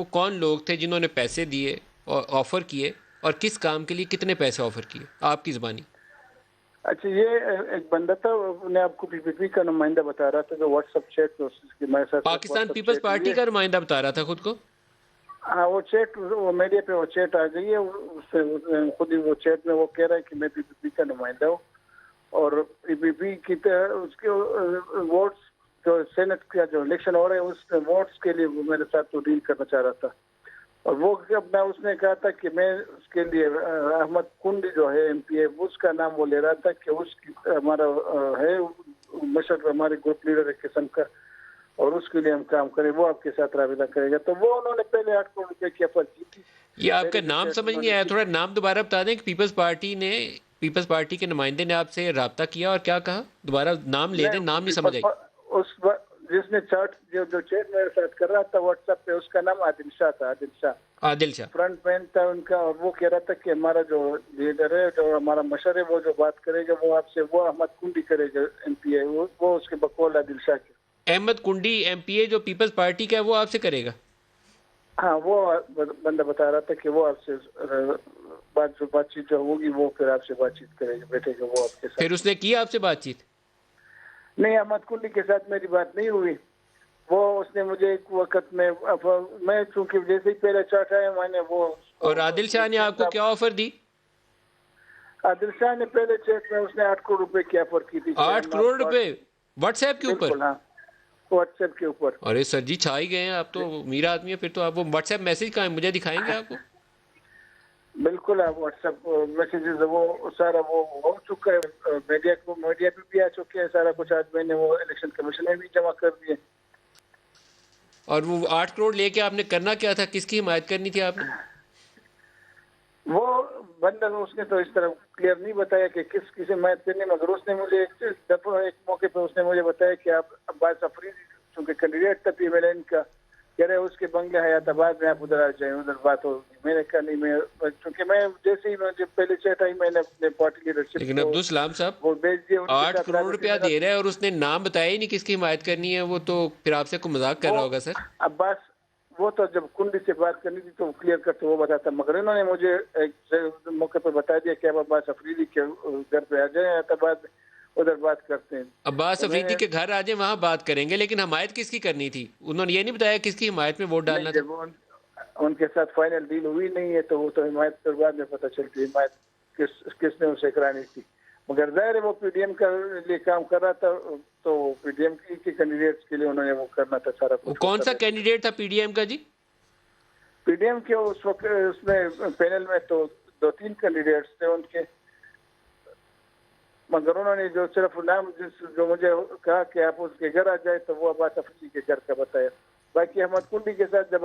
वो कौन लोग थे जिन्होंने पैसे दिए और ऑफर किए, और किस काम के लिए कितने पैसे ऑफर किए आपकी ज़बानी? अच्छा, ये एक बंदा था, उन्हें आपको पीपीपी का नुमाइंदा बता रहा था, जो व्हाट्सएप चैट पे उसकी मेरे साथ पाकिस्तान व्हाट्सएप पीपल्स चैट हुई पार्टी है। का नुमाइंदा बता रहा था खुद को। हाँ, वो चैट, वो मीडिया पे वो चैट आ गई है, उससे खुद ही वो चैट में वो कह रहा है कि मैं पीपीपी का नुमाइंदा हूँ, और पीपीपी की उसके वोट्स, जो सेनेट का जो इलेक्शन हो रहा है उस वोट्स के लिए वो मेरे साथ तो डील करना चाह रहा था। और वो अपना उसने कहा था कि मैं उसके लिए अहमद कुंडी जो है एमपी है, उसका नाम वो ले रहा था कि उसकी हमारा है मशर, हमारे ग्रुप लीडर है किस्म का, और उसके लिए हम काम करें, वो आपके साथ राबिता करेगा। तो वो उन्होंने पहले 8 करोड़ रुपए की ऑफर की थी। ये आपका पहले जो नाम चेक समझ नहीं उन्होंने आया, की, थोड़ा नाम दोबारा बता दें कि पीपल्स पार्टी के नुमाइंदे ने आपसे राब्ता किया और क्या कहा? दोबारा नाम ले दें, नाम नहीं समझ आई। नहीं, उस जिसने चैट जो चैट मेरे साथ कर रहा था व्हाट्सएप पे, उसका नाम आदिल शाह था, आदिल शाह। आदिल शाह। फ्रंट मैन था उनका, और वो कह रहा था कि हमारा जो लीडर है, जो हमारा मशर है, वो जो बात करेगा वो आपसे, वो अहमद कुंडी करेगा एमपी है, वो उसके बकौल आदिल शाह के। अहमद कुंडी एमपीए जो पीपल्स पार्टी का है वो आपसे करेगा? हाँ, वो बंदा बता रहा था कि वो आपसे बातचीत जो होगी वो फिर आपसे बातचीत करेगा, बैठेगा वो आपके साथ। फिर उसने की आपसे बातचीत? नहीं, अहमद कुंडी के साथ मेरी बात नहीं हुई। वो उसने मुझे एक वक्त में, मैं चूंकि जैसे ही पहले चार्ट आया मैंने वो और आदिल शाह ने आपको क्या ऑफर दी? आदिल शाह ने पहले चेक में उसने 8 करोड़ रुपए की ऑफर की थी कि 8 हम करोड़ आपको रुपए व्हाट्सएप के ऊपर? बिल्कुल, हाँ, व्हाट्सएप के ऊपर। अरे सर जी, छा ही गए हैं आप तो, अमीर आदमी है फिर तो। आप वो व्हाट्सएप मैसेज कहाँ है, मुझे दिखाएंगे आपको? बिल्कुल, आप व्हाट्सएप मैसेजेस वो सारा वो हो चुका है, मीडिया पे भी आ चुके हैं सारा कुछ। आज मैंने वो इलेक्शन कमीशन में भी जमा कर दिए। और वो 8 करोड़ लेके आपने करना क्या था, किसकी हिमायत करनी थी आपने? वो बंदा उसने तो इस तरह क्लियर नहीं बताया कि किस किसे हिमायत करनी, मगर उसने मुझे एक मौके पर उसने मुझे बताया कि आप अब्बास अफरीदी, चूंकि कैंडिडेट था पीएमएलएन का, कह रहे उसके बंगले हयाताबाद में आप उधर आ जाए, उधर बात होगी। मैंने कहा नहीं, मैं चूंकि मैं जैसे ही मुझे पहले चेट आई, मैंने अपने पार्टी लीडरशिप लेकिन को अब्दुल सलाम साहब, वो भेज दिया, उनके 8 साथ करोड़ राबते रुपया में दे रहा। रहा है और उसने नाम बताया ही नहीं किसकी हिमायत करनी है। वो तो फिर आपसे को मजाक कर वो रहा होगा सर। अब्बास, वो तो जब कुंडी से बात करनी थी तो क्लियर करते वो बताता, मगर इन्होंने मुझे एक मौके पर बता दिया कि अब अब्बास अफरीदी के घर पे आ जाए, तब बाद उधर बात करते हैं। अब्बास तो अफरीदी मैंने, के घर आ जाए, वहां बात करेंगे, लेकिन हिमायत किसकी करनी थी? उन्होंने ये नहीं बताया किसकी हिमायत में वोट नहीं, डालना था? जब उनके साथ फाइनल डील हुई नहीं है तो वो तो हिमायत के बाद में पता चलती है हिमायत किसने उसे करानी थी। मगर जाहिर है वो पीडीएम का लिए काम कर रहा था, तो पीडीएम के कैंडिडेट्स के लिए उन्होंने वो करना था, सारा वो कुछ वो कौन कर सा रहे थे। कैंडिडेट था पीडीएम का जी? पीडीएम के उस वक्त उसमें पैनल में तो 2-3 कैंडिडेट्स थे उनके, मगर उन्होंने जो सिर्फ नाम जो मुझे कहा कि आप उसके घर आ जाए, तो वो अब्बास अफरीदी के घर का बताया। बाकी अहमद कुंडी के साथ जब